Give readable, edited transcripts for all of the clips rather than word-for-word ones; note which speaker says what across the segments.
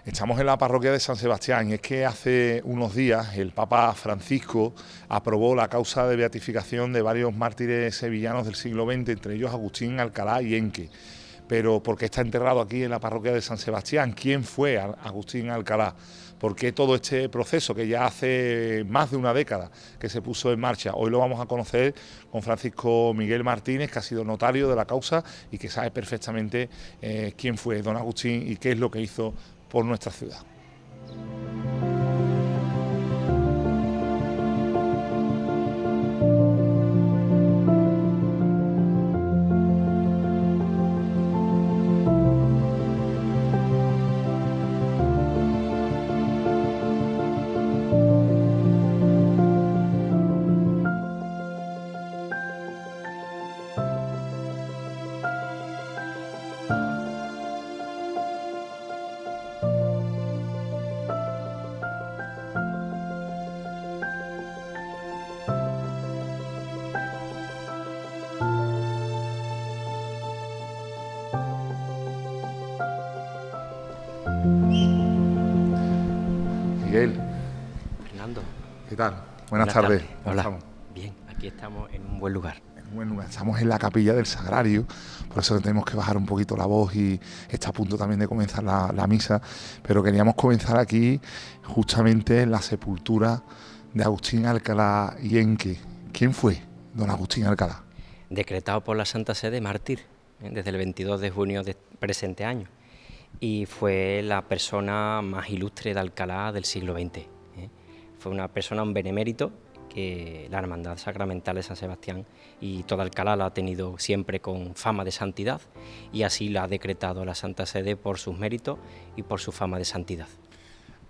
Speaker 1: Estamos en la parroquia de San Sebastián y es que hace unos días el Papa Francisco aprobó la causa de beatificación de varios mártires sevillanos del siglo XX, entre ellos Agustín Alcalá y Enque. Pero ¿por qué está enterrado aquí en la parroquia de San Sebastián? ¿Quién fue Agustín Alcalá? ¿Por qué todo este proceso que ya hace más de una década que se puso en marcha? Hoy lo vamos a conocer con Francisco Miguel Martínez, que ha sido notario de la causa y que sabe perfectamente quién fue don Agustín y qué es lo que hizo por nuestra ciudad. Miguel,
Speaker 2: Fernando,
Speaker 1: ¿qué tal? Buenas tardes. ¿Cómo
Speaker 2: Hola.
Speaker 1: estamos?
Speaker 2: Bien, aquí estamos en un buen lugar.
Speaker 1: Bueno, estamos en la capilla del Sagrario, por eso tenemos que bajar un poquito la voz y está a punto también de comenzar la misa, pero queríamos comenzar aquí justamente en la sepultura de Agustín Alcalá y Enque. ¿Quién fue don Agustín Alcalá?
Speaker 2: Decretado por la Santa Sede mártir desde el 22 de junio del presente año, y fue la persona más ilustre de Alcalá del siglo XX. Fue una persona, un benemérito, que la Hermandad Sacramental de San Sebastián y toda Alcalá la ha tenido siempre con fama de santidad, y así la ha decretado la Santa Sede por sus méritos y por su fama de santidad.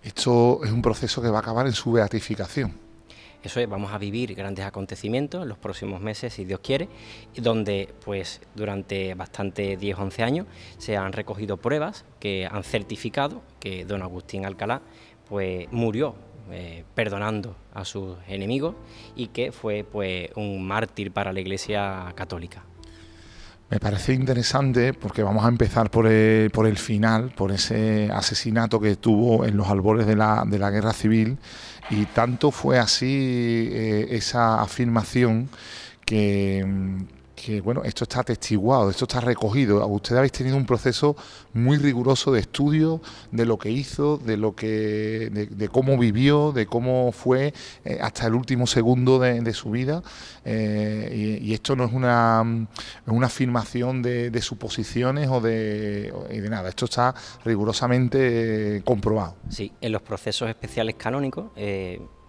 Speaker 1: Esto es un proceso que va a acabar en su beatificación.
Speaker 2: Eso es, vamos a vivir grandes acontecimientos en los próximos meses, si Dios quiere, donde pues durante bastante 10-11 años se han recogido pruebas que han certificado que don Agustín Alcalá pues murió perdonando a sus enemigos y que fue pues un mártir para la Iglesia católica.
Speaker 1: Me parece interesante porque vamos a empezar por el final, por ese asesinato que tuvo en los albores de la Guerra Civil, y tanto fue así esa afirmación que, bueno, esto está atestiguado, esto está recogido. Ustedes habéis tenido un proceso muy riguroso de estudio de lo que hizo, de cómo vivió, de cómo fue hasta el último segundo de su vida, y esto no es una afirmación de suposiciones y de nada, esto está rigurosamente comprobado.
Speaker 2: Sí, en los procesos especiales canónicos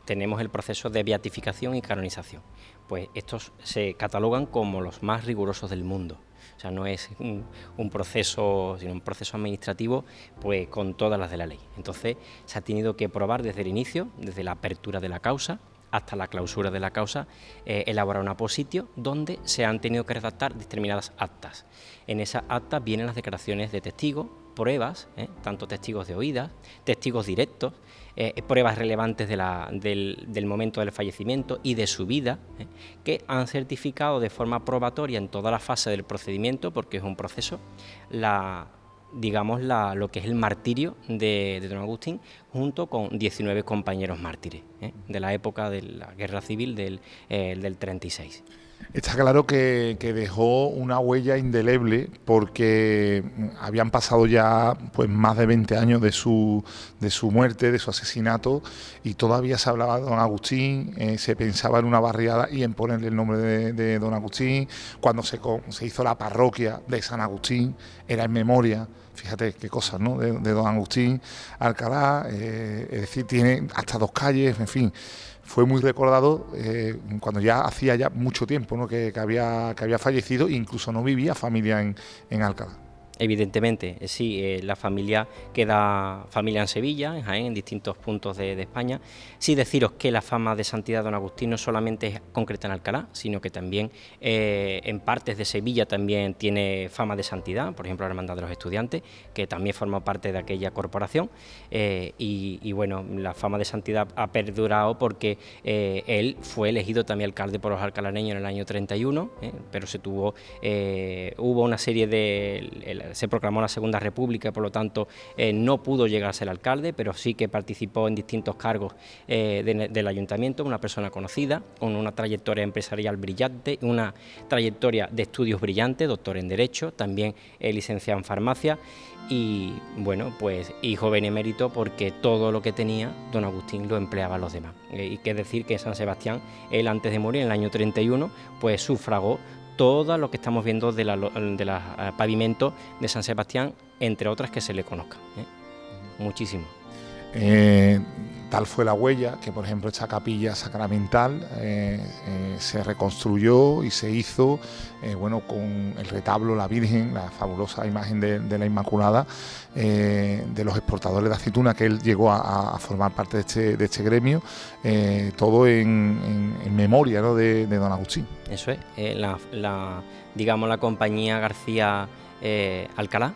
Speaker 2: tenemos el proceso de beatificación y canonización. Pues estos se catalogan como los más rigurosos del mundo. O sea, no es un proceso, sino un proceso administrativo pues con todas las de la ley. Entonces se ha tenido que probar desde el inicio, desde la apertura de la causa hasta la clausura de la causa, elaborar un apositio donde se han tenido que redactar determinadas actas. En esas actas vienen las declaraciones de testigos, pruebas, tanto testigos de oídas, testigos directos, pruebas relevantes del momento del fallecimiento y de su vida, que han certificado de forma probatoria en toda la fase del procedimiento, porque es un proceso, lo que es el martirio de don Agustín, junto con 19 compañeros mártires de la época de la Guerra Civil del 36.
Speaker 1: Está claro que dejó una huella indeleble porque habían pasado ya pues más de 20 años de su muerte, de su asesinato, y todavía se hablaba de don Agustín, se pensaba en una barriada y en ponerle el nombre de don Agustín. Cuando se hizo la parroquia de San Agustín era en memoria, fíjate qué cosas, ¿no?, de don Agustín Alcalá, es decir, tiene hasta 2 calles, en fin. Fue muy recordado cuando ya hacía ya mucho tiempo, ¿no?, que había fallecido, e incluso no vivía familia en Alcalá.
Speaker 2: Evidentemente, sí, la familia queda familia en Sevilla, en Jaén, en distintos puntos de España. Sí, deciros que la fama de santidad de don Agustín no solamente es concreta en Alcalá, sino que también en partes de Sevilla también tiene fama de santidad, por ejemplo la Hermandad de los Estudiantes, que también forma parte de aquella corporación, y bueno, la fama de santidad ha perdurado porque él fue elegido también alcalde por los alcalareños en el año 31, pero hubo una serie de se proclamó la Segunda República, por lo tanto no pudo llegar a ser alcalde, pero sí que participó en distintos cargos del ayuntamiento, una persona conocida, con una trayectoria empresarial brillante, una trayectoria de estudios brillante, doctor en Derecho, también licenciado en Farmacia y, bueno, pues hijo benemérito porque todo lo que tenía don Agustín lo empleaba a los demás. Y que decir que San Sebastián, él antes de morir en el año 31, pues sufragó todo lo que estamos viendo de los pavimentos de San Sebastián, entre otras que se le conozcan, muchísimo.
Speaker 1: Tal fue la huella que, por ejemplo, esta capilla sacramental se reconstruyó y se hizo, bueno, con el retablo, la Virgen, la fabulosa imagen de la Inmaculada, de los exportadores de aceituna, que él llegó a formar parte de este gremio, todo en memoria, ¿no?, de don Agustín.
Speaker 2: Eso es, digamos, la compañía García Alcalá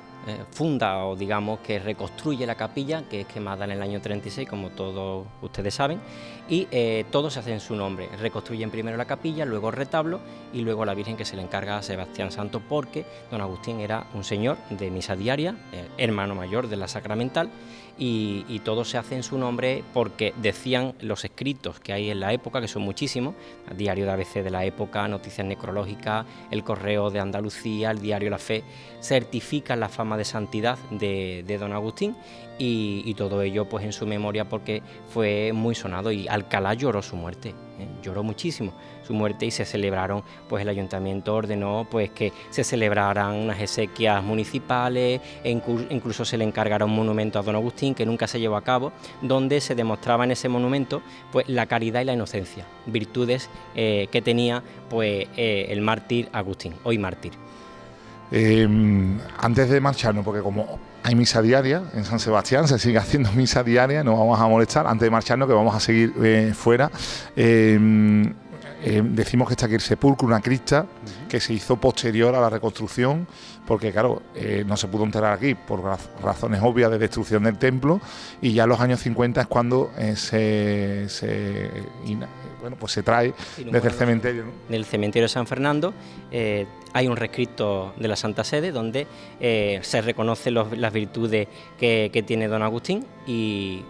Speaker 2: funda, o digamos que reconstruye la capilla, que es quemada en el año 36, como todos ustedes saben, y todo se hace en su nombre. Reconstruyen primero la capilla, luego el retablo y luego la Virgen, que se le encarga a Sebastián Santo, porque don Agustín era un señor de misa diaria, hermano mayor de la sacramental, y todo se hace en su nombre porque decían los escritos que hay en la época, que son muchísimos: Diario de ABC de la época, Noticias Necrológicas, el Correo de Andalucía, el Diario La Fe, certifican la fama de santidad de don Agustín, y todo ello pues en su memoria, porque fue muy sonado, y Alcalá lloró su muerte, lloró muchísimo su muerte, y se celebraron, pues el ayuntamiento ordenó pues que se celebraran unas exequias municipales, incluso se le encargara un monumento a don Agustín, que nunca se llevó a cabo, donde se demostraba en ese monumento pues la caridad y la inocencia, virtudes que tenía pues el mártir Agustín, hoy mártir.
Speaker 1: Antes de marcharnos, porque como hay misa diaria en San Sebastián, se sigue haciendo misa diaria, no vamos a molestar. Antes de marcharnos, que vamos a seguir fuera, decimos que está aquí el sepulcro, una cripta que se hizo posterior a la reconstrucción, porque claro, no se pudo enterrar aquí por razones obvias de destrucción del templo, y ya en los años 50 es cuando pues se trae desde el cementerio, ¿no?
Speaker 2: Del cementerio de San Fernando hay un rescrito de la Santa Sede donde se reconocen las virtudes que tiene don Agustín, y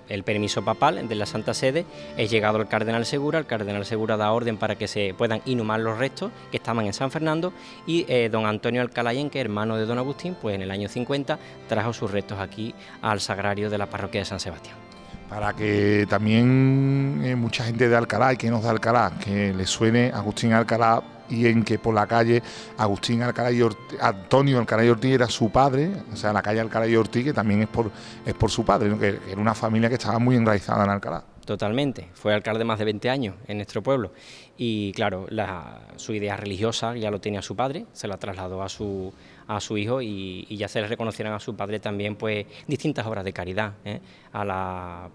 Speaker 2: el permiso papal de la Santa Sede es llegado al Cardenal Segura. El Cardenal Segura da orden para que se puedan inhumar los restos que estaban en San Fernando, y don Antonio Alcalá Yenque, hermano de don Agustín, pues en el año 50 trajo sus restos aquí al sagrario de la parroquia de San Sebastián.
Speaker 1: Para que también mucha gente de Alcalá, y que no es de Alcalá, que le suene Agustín Alcalá, y en que por la calle Agustín Alcalá y Antonio Alcalá y Ortiz era su padre, o sea, la calle Alcalá y Ortiz, que también es por su padre, ¿no?, que era una familia que estaba muy enraizada en Alcalá.
Speaker 2: Totalmente, fue alcalde más de 20 años en nuestro pueblo, y claro, su idea religiosa ya lo tenía su padre, se la trasladó a su hijo, y ya se le reconocieron a su padre también pues distintas obras de caridad, a las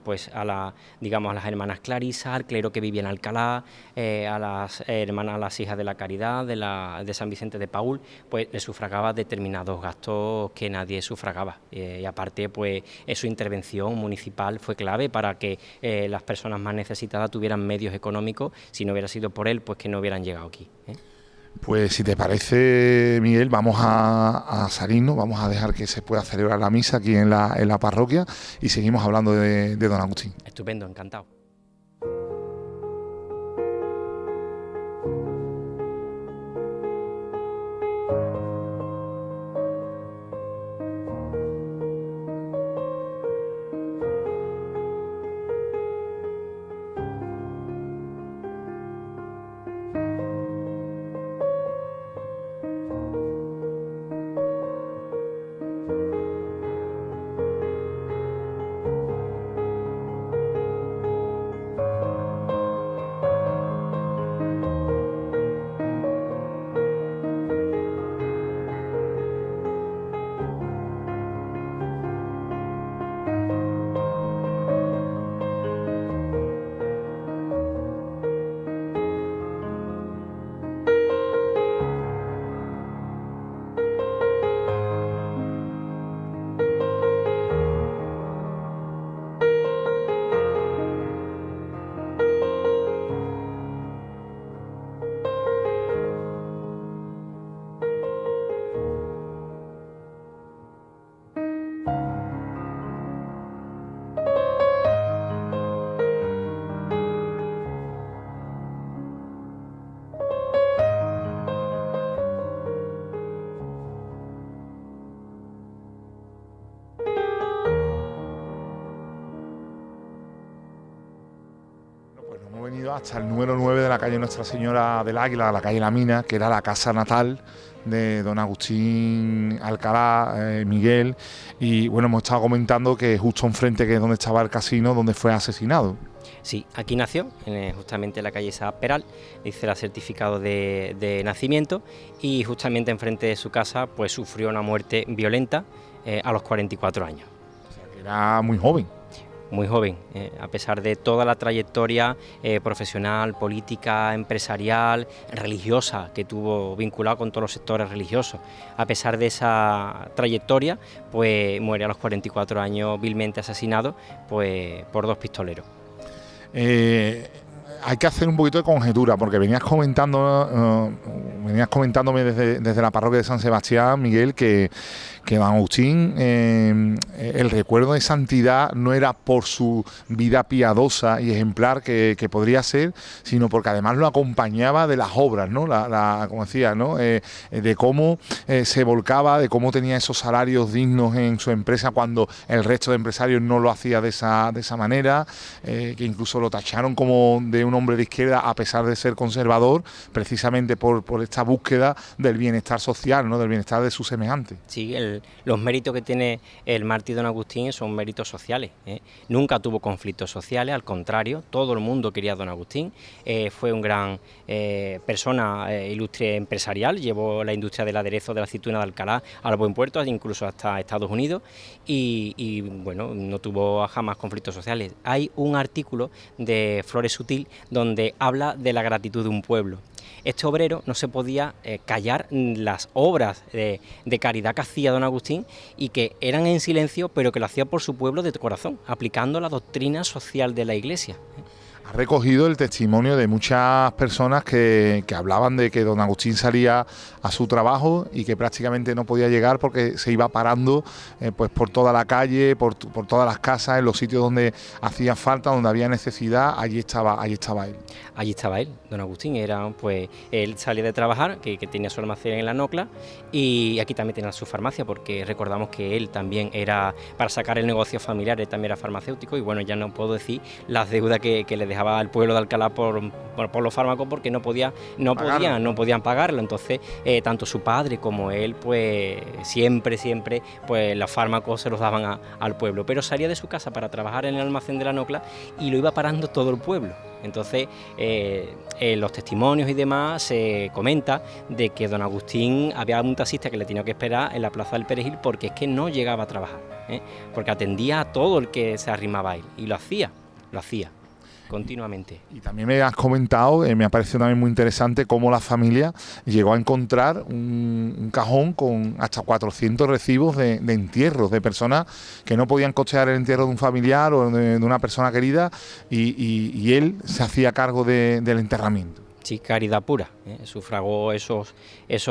Speaker 2: hermanas Clarisas, al clero que vivía en Alcalá, a las hijas de la Caridad de San Vicente de Paúl, pues le sufragaba determinados gastos que nadie sufragaba, y aparte pues su intervención municipal fue clave para que las personas más necesitadas tuvieran medios económicos. Si no hubiera sido por él, pues que no hubieran llegado aquí.
Speaker 1: Pues si te parece, Miguel, vamos a salirnos, vamos a dejar que se pueda celebrar la misa aquí en la parroquia, y seguimos hablando de don Agustín.
Speaker 2: Estupendo, encantado.
Speaker 1: ido hasta el número 9 de la calle Nuestra Señora del Águila, la calle La Mina, que era la casa natal de don Agustín Alcalá, Miguel, y bueno, hemos estado comentando que justo enfrente, que es donde estaba el casino, donde fue asesinado.
Speaker 2: Sí, aquí nació, justamente en la calle Isaac Peral, dice el certificado de nacimiento, y justamente enfrente de su casa pues sufrió una muerte violenta a los 44 años.
Speaker 1: O sea, que era muy joven.
Speaker 2: Muy joven, a pesar de toda la trayectoria profesional, política, empresarial, religiosa que tuvo, vinculado con todos los sectores religiosos. A pesar de esa trayectoria, pues muere a los 44 años vilmente asesinado, pues por dos pistoleros.
Speaker 1: Hay que hacer un poquito de conjetura, porque venías comentándome desde la parroquia de San Sebastián, Miguel, que don Agustín, el recuerdo de santidad no era por su vida piadosa y ejemplar que podría ser, sino porque además lo acompañaba de las obras, ¿no? Como decía, ¿no? De cómo se volcaba, de cómo tenía esos salarios dignos en su empresa cuando el resto de empresarios no lo hacía de esa manera, que incluso lo tacharon como de un hombre de izquierda a pesar de ser conservador, precisamente por esta búsqueda del bienestar social, ¿no? Del bienestar de sus semejantes.
Speaker 2: Sí, los méritos que tiene el mártir don Agustín son méritos sociales. Nunca tuvo conflictos sociales, al contrario, todo el mundo quería a don Agustín. Fue un gran persona ilustre empresarial, llevó la industria del aderezo de la aceituna de Alcalá al buen puerto, incluso hasta Estados Unidos, y bueno, no tuvo jamás conflictos sociales. Hay un artículo de Flores Sutil donde habla de la gratitud de un pueblo. Este obrero no se podía callar las obras de caridad que hacía don Agustín, y que eran en silencio, pero que lo hacía por su pueblo de corazón, aplicando la doctrina social de la Iglesia.
Speaker 1: Ha recogido el testimonio de muchas personas que hablaban de que don Agustín salía a su trabajo y que prácticamente no podía llegar porque se iba parando pues por toda la calle, por todas las casas, en los sitios donde hacía falta, donde había necesidad, allí estaba él.
Speaker 2: Allí estaba él, don Agustín, él salía de trabajar, que tenía su almacén en la Nocla, y aquí también tenía su farmacia, porque recordamos que él también era, para sacar el negocio familiar, él también era farmacéutico, y bueno, ya no puedo decir las deudas que le dejaba al pueblo de Alcalá por los fármacos, porque no podían pagarlo. Entonces tanto su padre como él pues siempre pues los fármacos se los daban al pueblo, pero salía de su casa para trabajar en el almacén de la Nocla y lo iba parando todo el pueblo. Entonces en los testimonios y demás se comenta de que don Agustín, había un taxista que le tenía que esperar en la plaza del Perejil porque es que no llegaba a trabajar, porque atendía a todo el que se arrimaba a él, y lo hacía continuamente.
Speaker 1: Y también me has comentado, me ha parecido también muy interesante, cómo la familia llegó a encontrar un cajón con hasta 400 recibos de entierros de personas que no podían costear el entierro de un familiar o de una persona querida, y él se hacía cargo del enterramiento.
Speaker 2: Sí, caridad pura, sufragó esos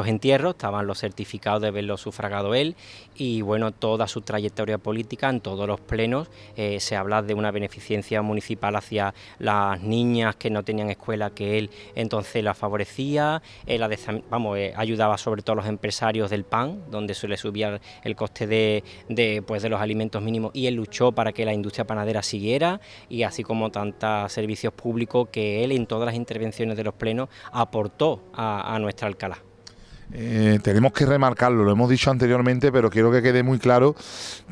Speaker 2: entierros, estaban los certificados de haberlo sufragado él, y bueno, toda su trayectoria política, en todos los plenos, se habla de una beneficencia municipal hacia las niñas que no tenían escuela, que él entonces las favorecía, ayudaba sobre todo a los empresarios del pan, donde se le subía el coste de los alimentos mínimos, y él luchó para que la industria panadera siguiera, y así como tantos servicios públicos que él en todas las intervenciones de los plenos aportó a nuestra Alcalá.
Speaker 1: Tenemos que remarcarlo, lo hemos dicho anteriormente, pero quiero que quede muy claro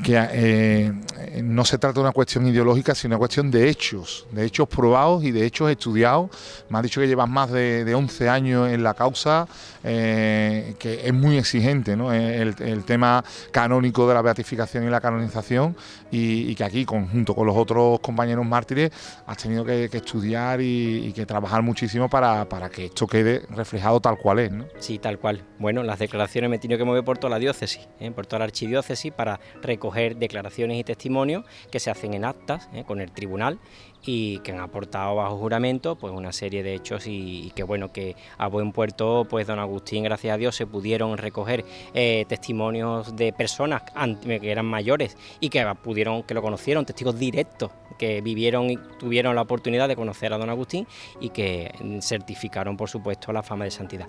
Speaker 1: que no se trata de una cuestión ideológica, sino una cuestión de hechos probados y de hechos estudiados. Me has dicho que llevas más de 11 años en la causa, que es muy exigente, ¿no? El tema canónico de la beatificación y la canonización, y que aquí, junto con los otros compañeros mártires, has tenido que estudiar y que trabajar muchísimo para que esto quede reflejado tal cual es, ¿no?
Speaker 2: Sí, tal cual. Bueno, las declaraciones me he tenido que mover por toda la diócesis, por toda la archidiócesis, para recoger declaraciones y testimonios que se hacen en actas con el tribunal, y que han aportado bajo juramento pues una serie de hechos, y que bueno, que a buen puerto pues don Agustín, gracias a Dios, se pudieron recoger testimonios de personas que eran mayores y que lo conocieron, testigos directos que vivieron y tuvieron la oportunidad de conocer a don Agustín, y que certificaron por supuesto la fama de santidad.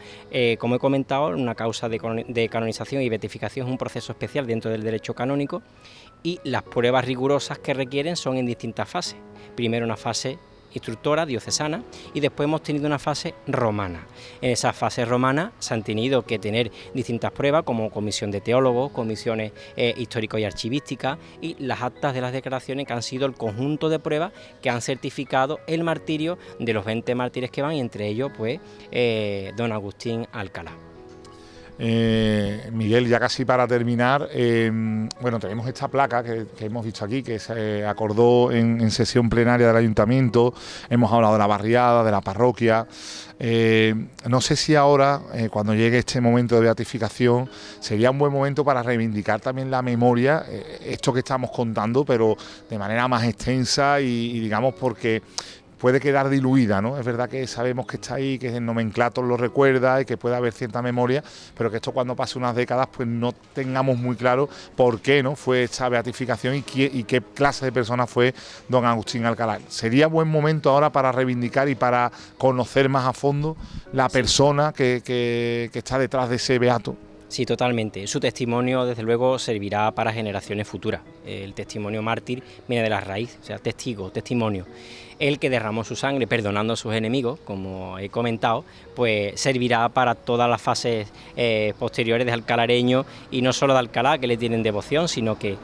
Speaker 2: Como he comentado, una causa de canonización y beatificación es un proceso especial dentro del derecho canónico, y las pruebas rigurosas que requieren son en distintas fases. Primero, una fase instructora diocesana, y después hemos tenido una fase romana. En esa fase romana se han tenido que tener distintas pruebas, como comisión de teólogos, comisiones histórico y archivísticas, y las actas de las declaraciones, que han sido el conjunto de pruebas que han certificado el martirio de los 20 mártires que van, y entre ellos pues don Agustín Alcalá.
Speaker 1: Miguel, ya casi para terminar, bueno, tenemos esta placa que hemos visto aquí, que se acordó en sesión plenaria del ayuntamiento. Hemos hablado de la barriada, de la parroquia. No sé si ahora, cuando llegue este momento de beatificación, sería un buen momento para reivindicar también la memoria, esto que estamos contando, pero de manera más extensa y digamos, porque puede quedar diluida, ¿no? Es verdad que sabemos que está ahí, que el nomenclator lo recuerda y que puede haber cierta memoria, pero que esto, cuando pase unas décadas, pues no tengamos muy claro por qué, ¿no?, fue esta beatificación y qué clase de persona fue don Agustín Alcalá. Sería buen momento ahora para reivindicar y para conocer más a fondo la persona que está detrás de ese beato.
Speaker 2: Sí, totalmente. Su testimonio, desde luego, servirá para generaciones futuras. El testimonio mártir viene de la raíz, o sea, testimonio. El que derramó su sangre perdonando a sus enemigos, como he comentado, pues servirá para todas las fases posteriores de alcalareños, y no solo de Alcalá, que le tienen devoción, sino que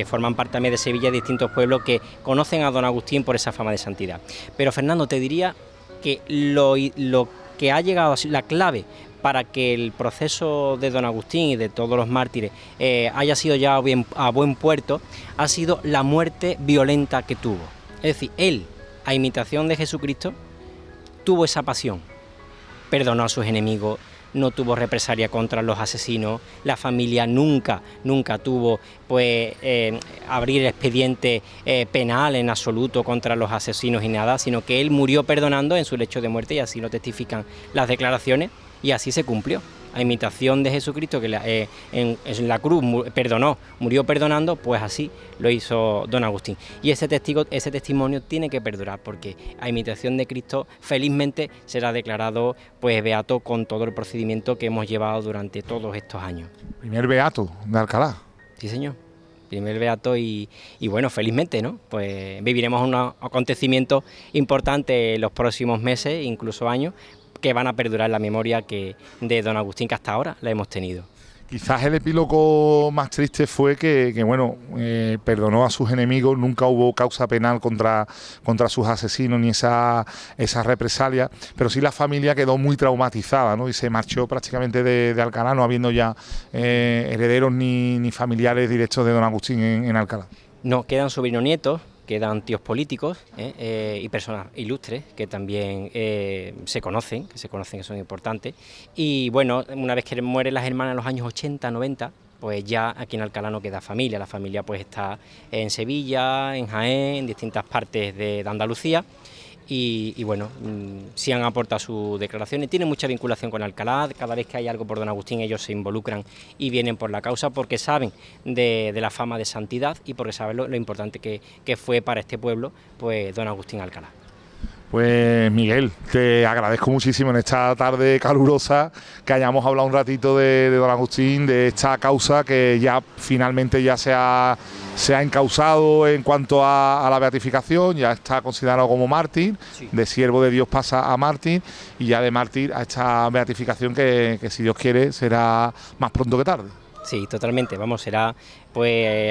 Speaker 2: forman parte también de Sevilla, de distintos pueblos que conocen a don Agustín por esa fama de santidad. Pero, Fernando, te diría que lo que ha llegado a ser la clave para que el proceso de don Agustín y de todos los mártires haya sido ya a buen puerto, ha sido la muerte violenta que tuvo. Es decir, él, a imitación de Jesucristo, tuvo esa pasión, perdonó a sus enemigos, no tuvo represalia contra los asesinos, la familia nunca tuvo pues abrir expediente penal en absoluto contra los asesinos y nada, sino que él murió perdonando en su lecho de muerte, y así lo testifican las declaraciones, y así se cumplió. A imitación de Jesucristo, que en la cruz murió perdonando, pues así lo hizo don Agustín. Y ese testimonio tiene que perdurar, porque a imitación de Cristo, felizmente, será declarado pues beato con todo el procedimiento que hemos llevado durante todos estos años.
Speaker 1: Primer beato de Alcalá.
Speaker 2: Sí, señor. Primer beato, y bueno, felizmente, ¿no? Pues viviremos unos acontecimientos importantes en los próximos meses, incluso años, que van a perdurar en la memoria de don Agustín, que hasta ahora la hemos tenido.
Speaker 1: Quizás el epílogo más triste fue que perdonó a sus enemigos, nunca hubo causa penal contra sus asesinos ni esa represalia, pero sí la familia quedó muy traumatizada, ¿no? Y se marchó prácticamente de Alcalá, no habiendo ya herederos ni familiares directos de don Agustín en Alcalá.
Speaker 2: No, quedan sobrinos nietos, quedan tíos políticos y personas ilustres que también se conocen, que son importantes. Y bueno, una vez que mueren las hermanas en los años 80, 90, pues ya aquí en Alcalá no queda familia. La familia pues está en Sevilla, en Jaén, en distintas partes de Andalucía. Y bueno, sí han aportado sus declaraciones, tienen mucha vinculación con Alcalá. Cada vez que hay algo por don Agustín, ellos se involucran y vienen por la causa, porque saben de la fama de santidad y porque saben lo importante que fue para este pueblo pues don Agustín Alcalá.
Speaker 1: Pues Miguel, te agradezco muchísimo en esta tarde calurosa que hayamos hablado un ratito de don Agustín, de esta causa que ya finalmente ya se ha encausado en cuanto a la beatificación. Ya está considerado como mártir, sí. De siervo de Dios pasa a mártir, y ya de mártir a esta beatificación que si Dios quiere será más pronto que tarde.
Speaker 2: Sí, totalmente,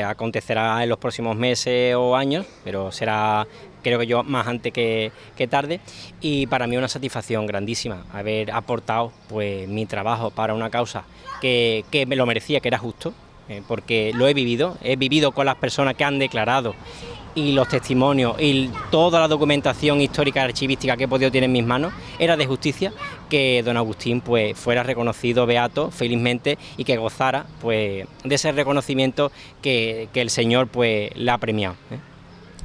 Speaker 2: acontecerá en los próximos meses o años, pero será, creo que yo, más antes que tarde, y para mí una satisfacción grandísima haber aportado pues mi trabajo para una causa que me lo merecía, que era justo, porque lo he vivido con las personas que han declarado, y los testimonios y toda la documentación histórica archivística que he podido tener en mis manos. Era de justicia que don Agustín pues fuera reconocido beato, felizmente, y que gozara pues de ese reconocimiento que el Señor pues le ha premiado.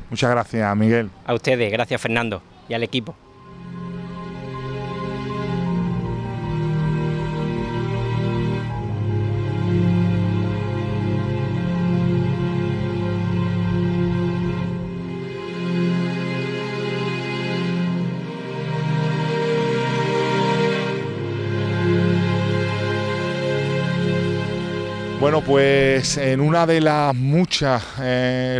Speaker 1: Muchas gracias, Miguel.
Speaker 2: A ustedes, gracias, Fernando, y al equipo.
Speaker 1: Bueno, pues en una de las muchas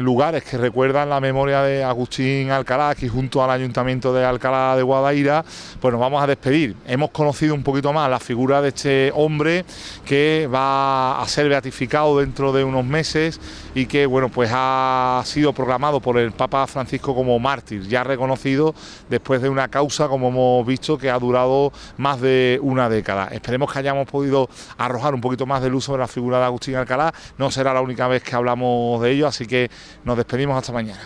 Speaker 1: lugares que recuerdan la memoria de Agustín Alcalá, aquí junto al Ayuntamiento de Alcalá de Guadaira, pues nos vamos a despedir. Hemos conocido un poquito más la figura de este hombre que va a ser beatificado dentro de unos meses y que, bueno, pues ha sido proclamado por el Papa Francisco como mártir, ya reconocido después de una causa, como hemos visto, que ha durado más de una década. Esperemos que hayamos podido arrojar un poquito más de luz sobre la figura de Agustín Alcalá. No será la única vez que hablamos de ello, así que nos despedimos hasta mañana.